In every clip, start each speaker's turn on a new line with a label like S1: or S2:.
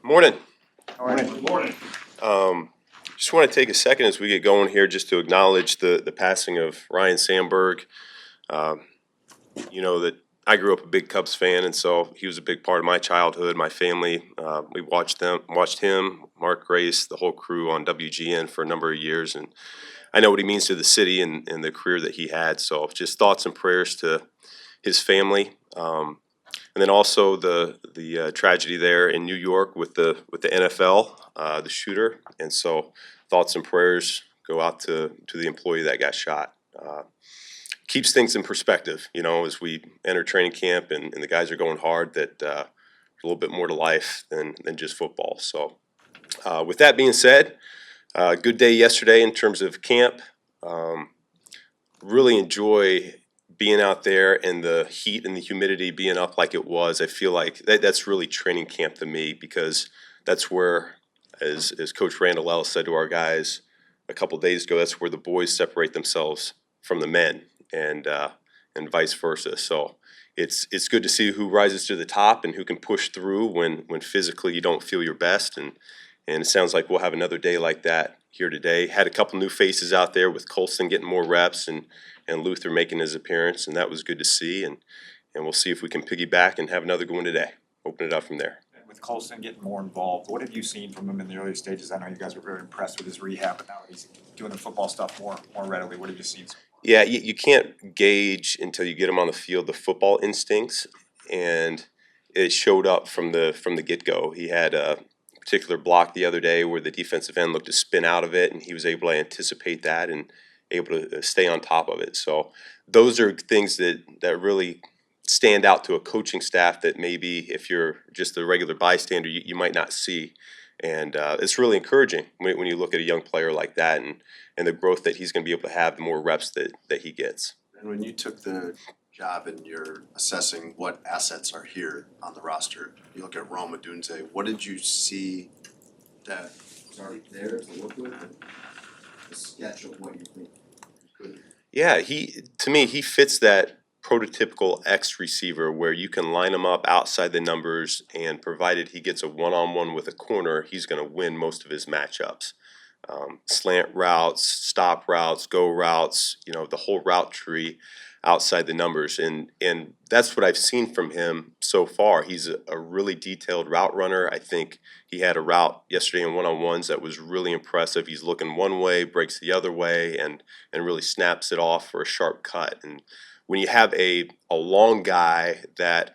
S1: Morning.
S2: Good morning.
S1: Just want to take a second as we get going here just to acknowledge the passing of Ryan Sandberg. You know that I grew up a big Cubs fan, and so he was a big part of my childhood, my family. We watched him, Mark Grace, the whole crew on WGN for a number of years, and I know what he means to the city and the career that he had. So just thoughts and prayers to his family. And then also the tragedy there in New York with the NFL, the shooter, and so thoughts and prayers go out to the employee that got shot. Keeps things in perspective, you know, as we enter training camp and the guys are going hard. That a little bit more to life than just football. So with that being said, good day yesterday in terms of camp. Really enjoy being out there and the heat and the humidity being up like it was. I feel like that's really training camp to me, because that's where, as Coach Randall Ellis said to our guys a couple of days ago, that's where the boys separate themselves from the men, and vice versa. So it's good to see who rises to the top and who can push through when physically you don't feel your best. And it sounds like we'll have another day like that here today. Had a couple new faces out there with Colson getting more reps and Luther making his appearance, and that was good to see. And we'll see if we can piggyback and have another good one today. Open it up from there.
S2: With Colson getting more involved, what have you seen from him in the early stages? I know you guys were very impressed with his rehab, but now he's doing the football stuff more readily. What have you seen?
S1: Yeah, you can't gauge until you get him on the field the football instincts, and it showed up from the get-go. He had a particular block the other day where the defensive end looked to spin out of it, and he was able to anticipate that and able to stay on top of it. So those are things that really stand out to a coaching staff that maybe if you're just a regular bystander, you might not see. And it's really encouraging when you look at a young player like that and the growth that he's going to be able to have the more reps that he gets.
S3: And when you took the job and you're assessing what assets are here on the roster, you look at Rome Odunze, what did you see that was already there to work with? And a sketch of what you think you could.
S1: Yeah, to me he fits that prototypical X receiver where you can line him up outside the numbers, and provided he gets a one-on-one with a corner, he's going to win most of his matchups. Slant routes, stop routes, go routes, you know, the whole route tree outside the numbers. And that's what I've seen from him so far. He's a really detailed route runner. I think he had a route yesterday in one-on-ones that was really impressive. He's looking one way, breaks the other way, and really snaps it off for a sharp cut. And when you have a long guy that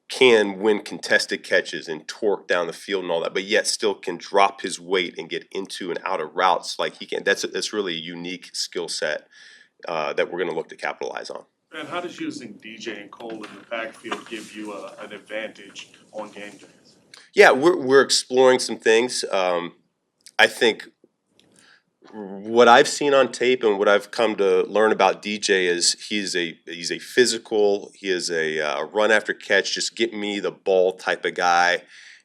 S1: can win contested catches and torque down the field and all that, but yet still can drop his weight and get into and out of routes like he can, that's really a unique skill set that we're going to look to capitalize on.
S4: And how does using DJ and Cole in the backfield give you an advantage on game days?
S1: Yeah, we're exploring some things. I think what I've seen on tape and what I've come to learn about DJ is he's a physical, he is a run after catch, just get me the ball type of guy.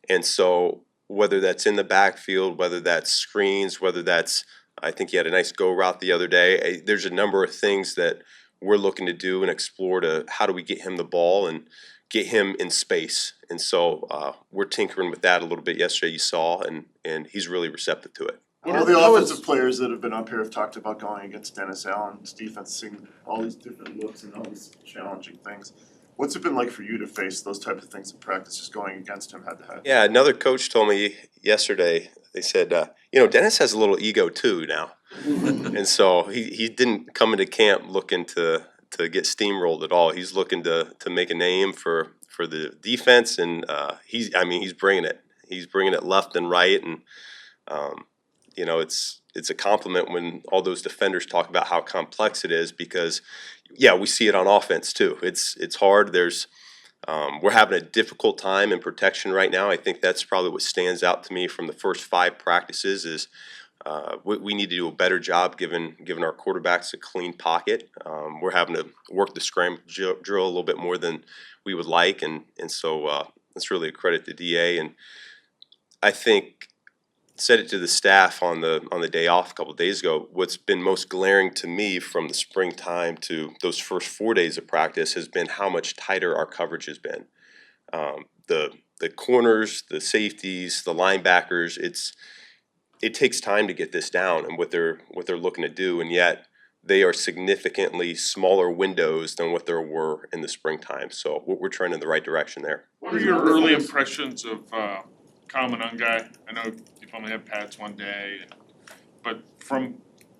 S1: And so whether that's in the backfield, whether that's screens, whether that's, I think he had a nice go route the other day. There's a number of things that we're looking to do and explore to how do we get him the ball and get him in space. And so we're tinkering with that a little bit yesterday, you saw, and he's really receptive to it.
S5: All the offensive players that have been up here have talked about going against Dennis Allen's defense, seeing all these different looks and all these challenging things. What's it been like for you to face those types of things in practice, just going against him head to head?
S1: Yeah, another coach told me yesterday, they said, you know, Dennis has a little ego too now. And so he didn't come into camp looking to get steamrolled at all. He's looking to make a name for the defense, and he's bringing it. He's bringing it left and right, and you know, it's a compliment when all those defenders talk about how complex it is, because yeah, we see it on offense too. It's hard. We're having a difficult time in protection right now. I think that's probably what stands out to me from the first 5 practices is we need to do a better job giving our quarterbacks a clean pocket. We're having to work the scramble drill a little bit more than we would like, and so that's really a credit to DA. And I think said it to the staff on the day off a couple of days ago. What's been most glaring to me from the springtime to those first 4 days of practice has been how much tighter our coverage has been. The the corners, the safeties, the linebackers, it takes time to get this down and what they're looking to do, and yet they are significantly smaller windows than what there were in the springtime. So we're trending in the right direction there.
S4: What are your early impressions of Kyle Guy? I know you've only had pads one day, but from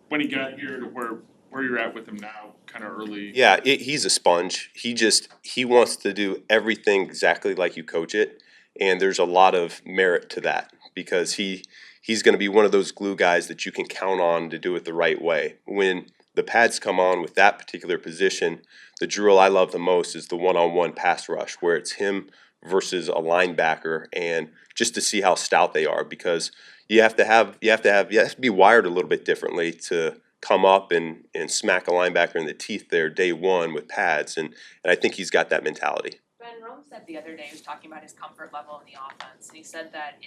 S4: when he got here to where you're at with him now, kind of early.
S1: Yeah, he's a sponge. He wants to do everything exactly like you coach it, and there's a lot of merit to that because he's going to be one of those glue guys that you can count on to do it the right way. When the pads come on with that particular position, the drill I love the most is the one-on-one pass rush, where it's him versus a linebacker, and just to see how stout they are, because you have to be wired a little bit differently to come up and smack a linebacker in the teeth there day one with pads, and I think he's got that mentality.
S6: Ben Rome said the other day, he was talking about his comfort level in the offense, and he said that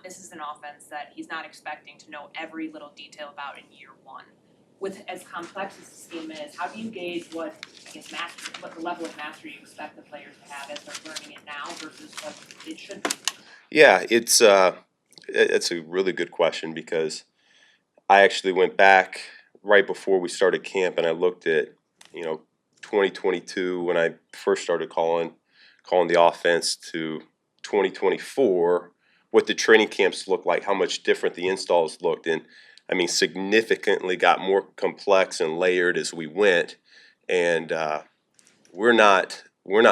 S6: this is an offense that he's not expecting to know every little detail about in year one. With as complex as the scheme is, how do you gauge what the level of mastery you expect the players to have as they're learning it now versus what it should be?
S1: Yeah, it's a really good question, because I actually went back right before we started camp and I looked at 2022 when I first started calling the offense to 2024, what the training camps looked like, how much different the installs looked, and I mean significantly got more complex and layered as we went, and we're not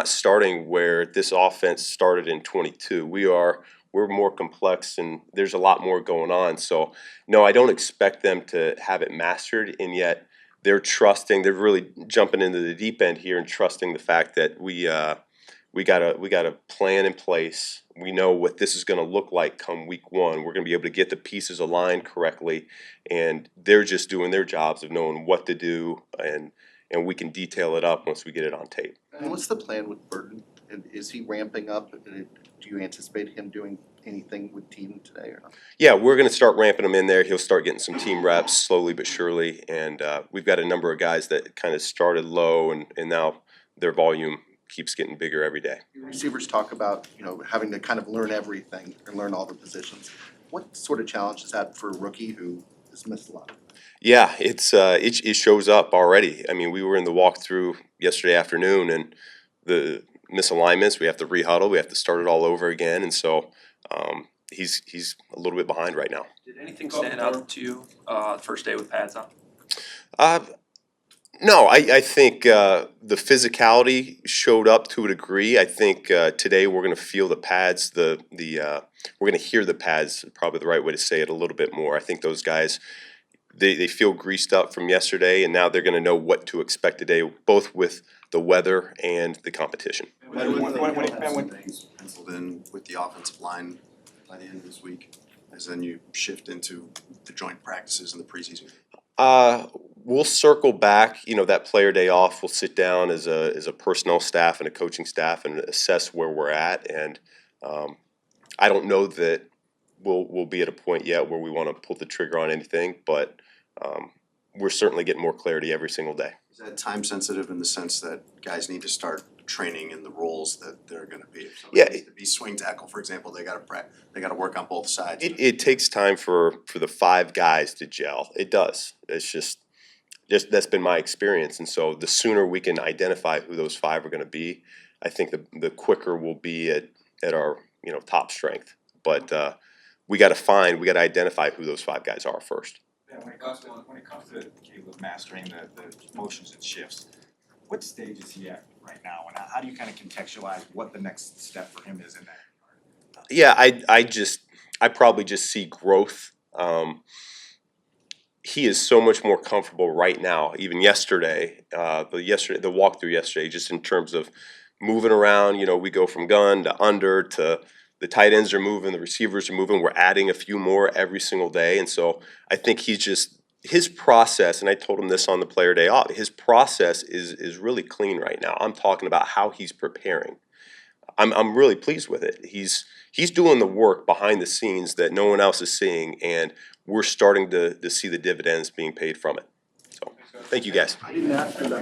S1: starting where this offense started in 22. We're more complex and there's a lot more going on. So no, I don't expect them to have it mastered, and yet they're really jumping into the deep end here and trusting the fact that we got a plan in place. We know what this is going to look like come week one. We're going to be able to get the pieces aligned correctly, and they're just doing their jobs of knowing what to do, and we can detail it up once we get it on tape.
S7: And what's the plan with Burton? And is he ramping up? Do you anticipate him doing anything with team today or not?
S1: Yeah, we're going to start ramping him in there. He'll start getting some team reps slowly but surely, and we've got a number of guys that kind of started low, and now their volume keeps getting bigger every day.
S7: Receivers talk about, having to kind of learn everything and learn all the positions. What sort of challenge is that for a rookie who has missed a lot?
S1: Yeah, it shows up already. I mean, we were in the walkthrough yesterday afternoon, and the misalignments, we have to rehuddle, we have to start it all over again, and so he's a little bit behind right now.
S8: Did anything stand out to you the first day with pads on?
S1: No, I think the physicality showed up to a degree. I think today we're going to feel the pads. We're going to hear the pads, probably the right way to say it, a little bit more. I think those guys, they feel greased up from yesterday, and now they're going to know what to expect today, both with the weather and the competition.
S3: When things penciled in with the offensive line by the end of this week, as then you shift into the joint practices and the preseason?
S1: We'll circle back, that player day off, we'll sit down as a personnel staff and a coaching staff and assess where we're at, and I don't know that we'll be at a point yet where we want to pull the trigger on anything, but we're certainly getting more clarity every single day.
S3: Is that time sensitive in the sense that guys need to start training in the roles that they're gonna be? If somebody needs to be swing tackle, for example, they gotta work on both sides.
S1: It takes time for the five guys to gel. It does. It's just that's been my experience, and so the sooner we can identify who those five are going to be, I think the quicker we'll be at our top strength. But we got to identify who those five guys are first.
S2: Yeah, when it comes to Caleb mastering the motions and shifts, what stage is he at right now, and how do you kind of contextualize what the next step for him is in that regard?
S1: Yeah, I probably just see growth. He is so much more comfortable right now. Even yesterday, the walkthrough yesterday, just in terms of moving around. We go from gun to under to the tight ends are moving, the receivers are moving. We're adding a few more every single day, and so I think his process. And I told him this on the player day off. His process is really clean right now. I'm talking about how he's preparing. I'm really pleased with it. He's doing the work behind the scenes that no one else is seeing, and we're starting to see the dividends being paid from it. So, thank you guys.
S5: I didn't ask you that.